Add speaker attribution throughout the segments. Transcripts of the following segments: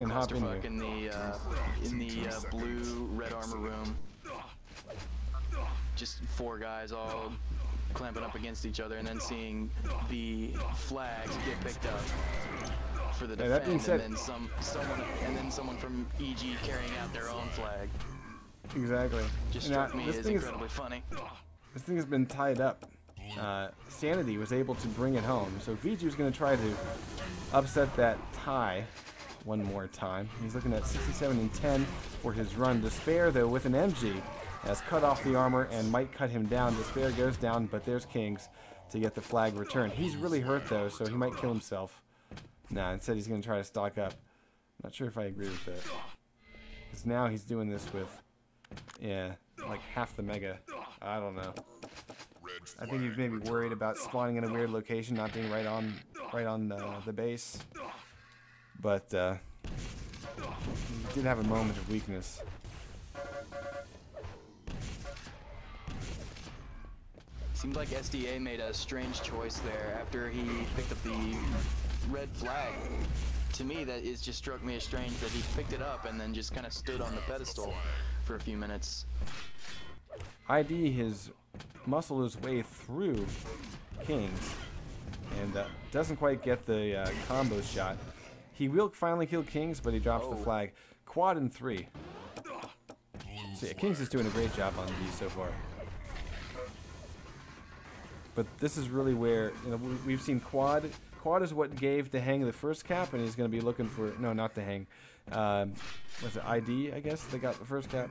Speaker 1: and hop in
Speaker 2: clusterfuck
Speaker 1: here.
Speaker 2: in the blue red armor room. Just four guys all clamping up against each other, and then seeing the flags get picked up for the
Speaker 1: Yeah, that being
Speaker 2: defend,
Speaker 1: said,
Speaker 2: and then someone from EG carrying out their own flag.
Speaker 1: exactly.
Speaker 2: Just
Speaker 1: Now,
Speaker 2: struck me as incredibly funny.
Speaker 1: This thing has been tied up. Sanity was able to bring it home, so Viju's going to try to upset that tie one more time. He's looking at 67 and 10 for his run. Despair, though, with an MG, has cut off the armor and might cut him down. Despair goes down, but there's Kings to get the flag returned. He's really hurt, though, so he might kill himself. Nah, instead he's going to try to stock up. Not sure if I agree with that. Because now he's doing this with, yeah, like half the mega. I don't know. I think he's maybe worried about spawning in a weird location, not being right on the base. But he did have a moment of weakness.
Speaker 2: Seems like SDA made a strange choice there after he picked up the red flag. To me, that is just struck me as strange that he picked it up and then just kind of stood on the pedestal for a few minutes.
Speaker 1: ID has muscled his way through Kings and doesn't quite get the combo shot. He will finally kill Kings, but he drops the flag. Quad in 3. So yeah, Kings is doing a great job on B so far. But this is really where, you know, we've seen Quad. Quad is what gave Dehang the first cap, and he's going to be looking for, no, not Dehang. Was it ID, I guess, they got the first cap?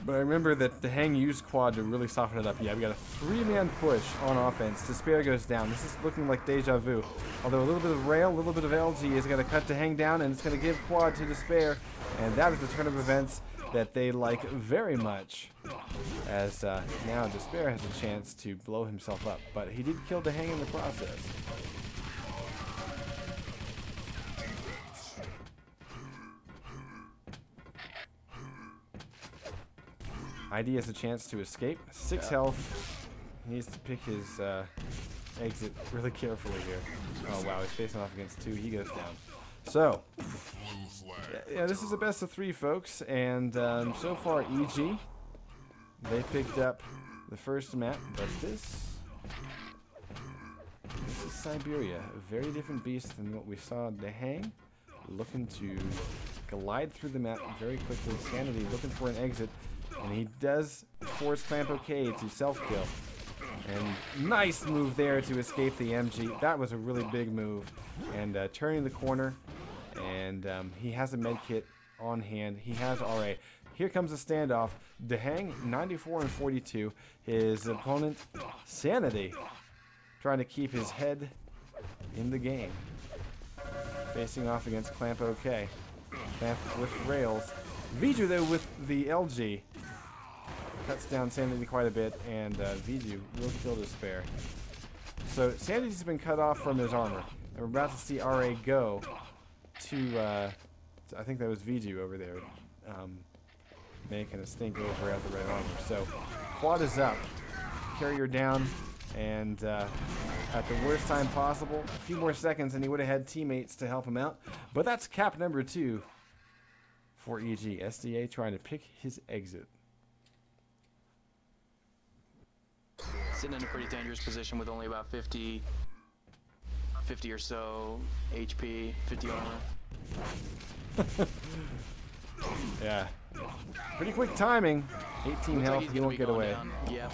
Speaker 1: But I remember that Dehang used Quad to really soften it up. Yeah, we got a 3-man push on offense. Despair goes down. This is looking like deja vu. Although a little bit of Rail, a little bit of LG is going to cut Dehang down, and it's going to give Quad to Despair. And that is the turn of events that they like very much. As now Despair has a chance to blow himself up. But he did kill Dehang in the process. ID has a chance to escape. 6 health. He needs to pick his exit really carefully here. Oh wow, he's facing off against 2. He goes down. So, yeah, this is a best of 3, folks. And so far, EG, they picked up the first map. But this is Siberia. A very different beast than what we saw at Dehang. Looking to glide through the map very quickly. Sanity looking for an exit. And he does force Clamp OK to self-kill. And nice move there to escape the MG. That was a really big move. And turning the corner. And he has a medkit on hand. He has RA. Here comes a standoff. Dehang, 94 and 42. His opponent, Sanity, trying to keep his head in the game. Facing off against Clamp OK. Clamp with rails. Viju, though, with the LG. Cuts down Sanity quite a bit, and Viju will kill Despair. So Sanity's been cut off from his armor. And we're about to see RA go to, I think that was Viju over there, making a stink over at the red armor. So Quad is up, Carrier down, and at the worst time possible, a few more seconds, and he would have had teammates to help him out. But that's cap number 2 for EG. SDA trying to pick his exit.
Speaker 2: Sitting in a pretty dangerous position with only about 50 or so HP, 50 armor.
Speaker 1: Yeah. Pretty quick timing. 18
Speaker 2: Looks
Speaker 1: health,
Speaker 2: like
Speaker 1: he won't get away.
Speaker 2: Yeah.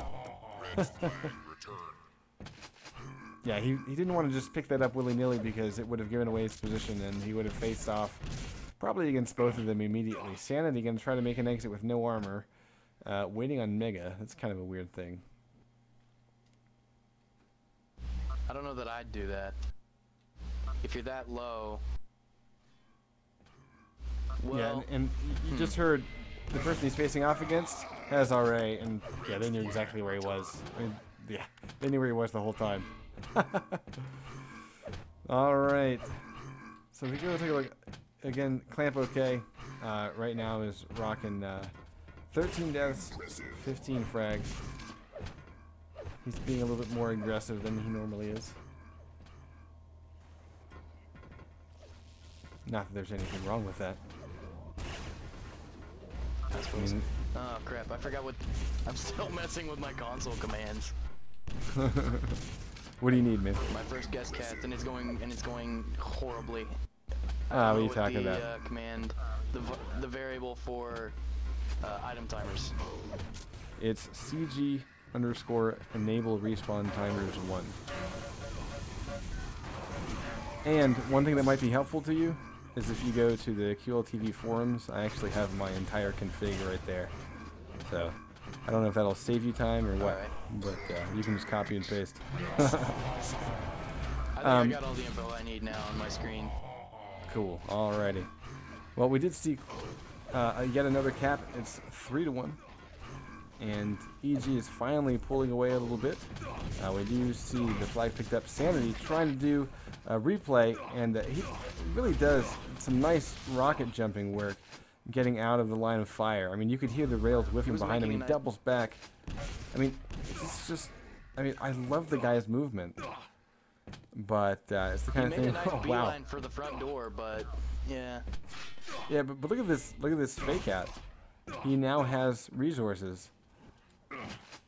Speaker 1: Yeah, he didn't want to just pick that up willy-nilly because it would have given away his position and he would have faced off probably against both of them immediately. Sanity going to try to make an exit with no armor. Waiting on Mega. That's kind of a weird thing.
Speaker 2: I don't know that I'd do that. If you're that low. Well,
Speaker 1: yeah, and you just heard the person he's facing off against has RA, and yeah, they knew exactly where he was. I mean, yeah, they knew where he was the whole time. Alright. So if we go take a look, again, Clamp OK right now is rocking 13 deaths, 15 frags. He's being a little bit more aggressive than he normally is. Not that there's anything wrong with that.
Speaker 2: I suppose. Oh crap! I forgot what. I'm still messing with my console commands.
Speaker 1: What do you need, man?
Speaker 2: My first guest cast, and it's going horribly.
Speaker 1: What are you
Speaker 2: With
Speaker 1: talking
Speaker 2: the,
Speaker 1: about?
Speaker 2: Command, the variable for item timers.
Speaker 1: It's CG _ enable respawn timers 1. And one thing that might be helpful to you is if you go to the QLTV forums, I actually have my entire config right there. So I don't know if that'll save you time or what, but you can just copy and paste.
Speaker 2: I think I got all the info I need now on my screen.
Speaker 1: Cool. Alrighty. Well, we did see yet another cap. It's 3-1, and EG is finally pulling away a little bit. We do see the flag picked up. Sanity trying to do a replay, and he really does some nice rocket jumping work, getting out of the line of fire. I mean, you could hear the rails whiffing behind him. He doubles back. I mean, it's just. I mean, I love the guy's movement. But it's the kind of thing.
Speaker 2: He made a nice
Speaker 1: Oh,
Speaker 2: beeline
Speaker 1: wow.
Speaker 2: for the front door, but yeah.
Speaker 1: Yeah, but look at this. Look at this fake out. He now has resources.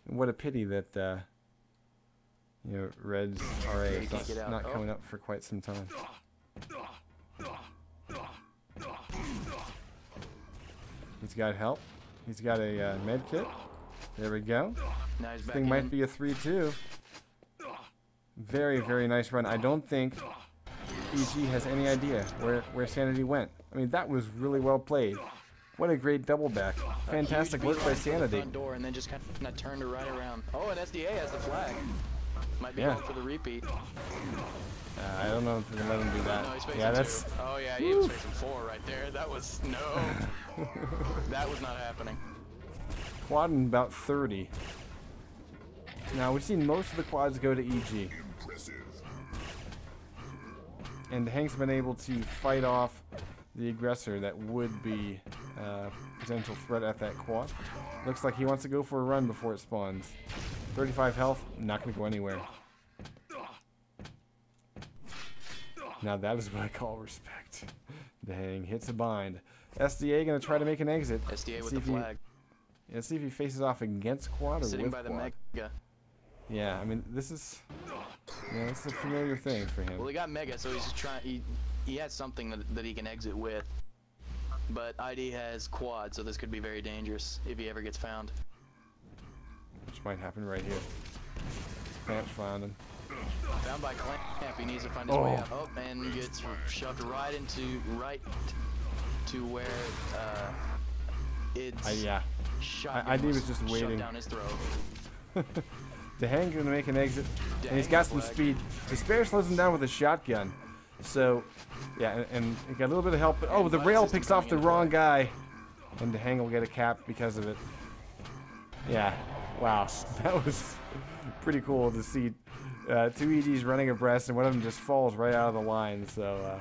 Speaker 1: What a pity that you know, Red's RA is not coming up for quite some time. He's got help. He's got a med kit. There we go.
Speaker 2: Now he's
Speaker 1: This
Speaker 2: back
Speaker 1: thing
Speaker 2: in.
Speaker 1: might be a 3-2. Very, very nice run. I don't think EG has any idea where Sanity went. I mean, that was really well played. What a great double back. Fantastic work by Sanity.
Speaker 2: Front door and then just kind of turned her right around. Oh, and SDA has the flag. Might be
Speaker 1: Yeah.
Speaker 2: going for the repeat.
Speaker 1: I don't know if we can let him do that.
Speaker 2: No, he's facing
Speaker 1: Yeah, that's.
Speaker 2: 2. Oh yeah, he was facing 4 right there. That was no. That was not happening.
Speaker 1: Quad in about 30. Now, we've seen most of the quads go to EG. And Hank's been able to fight off the aggressor that would be a potential threat at that quad. Looks like he wants to go for a run before it spawns. 35 health, not going to go anywhere. Now that is what I call respect. The Hang hits a bind. SDA going to try to make an exit.
Speaker 2: SDA with the flag.
Speaker 1: Let's see if he faces off against quad or
Speaker 2: Sitting
Speaker 1: with
Speaker 2: by the
Speaker 1: quad.
Speaker 2: Mega.
Speaker 1: Yeah, I mean, this is, you know, it's a familiar thing for him.
Speaker 2: Well, he got Mega, so he's just trying. He has something that he can exit with. But ID has quad, so this could be very dangerous if he ever gets found.
Speaker 1: Which might happen right here. Clamps found him.
Speaker 2: Found by Clamp, he needs to find his way out. Oh, and gets shoved right to where it's
Speaker 1: Yeah.
Speaker 2: shot.
Speaker 1: ID was just waiting.
Speaker 2: Down his throat.
Speaker 1: DeHang gonna make an exit, and he's got some speed. Despair slows him down with a shotgun. So, yeah, and he got a little bit of help. But, oh, the rail picks off the wrong guy, and DeHang will get a cap because of it. Yeah, wow, that was pretty cool to see 2 EGs running abreast, and one of them just falls right out of the line. So,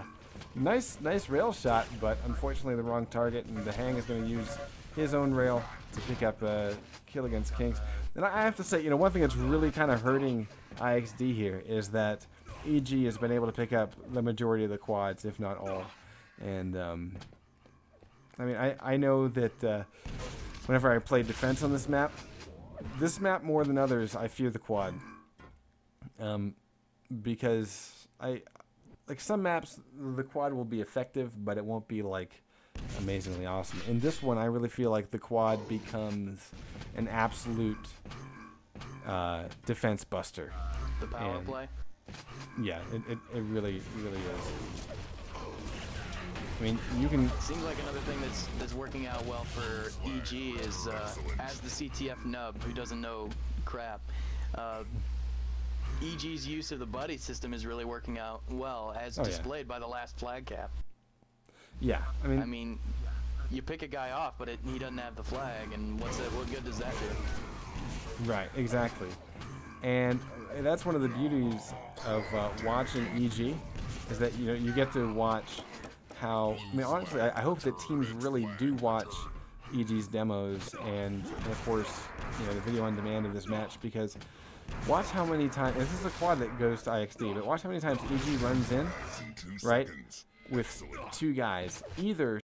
Speaker 1: nice rail shot, but unfortunately the wrong target, and DeHang is going to use his own rail to pick up a kill against Kings. And I have to say, you know, one thing that's really kind of hurting IXD here is that EG has been able to pick up the majority of the quads, if not all. And, I mean, I know that whenever I play defense on this map more than others, I fear the quad. Because like some maps, the quad will be effective, but it won't be like amazingly awesome. In this one, I really feel like the quad becomes an absolute defense buster.
Speaker 2: The power play.
Speaker 1: Yeah, it really is. I mean, you can.
Speaker 2: Seems like another thing that's working out well for EG is as the CTF nub who doesn't know crap. EG's use of the buddy system is really working out well, as displayed by the last flag cap.
Speaker 1: Yeah, I
Speaker 2: mean, you pick a guy off, but he doesn't have the flag, and what good does that do?
Speaker 1: Right, exactly. And that's one of the beauties of watching EG, is that, you know, you get to watch how. I mean, honestly, I hope that teams really do watch EG's demos and of course, you know, the video on demand of this match, because watch how many times. This is a quad that goes to IXD, but watch how many times EG runs in, right? with two guys. Either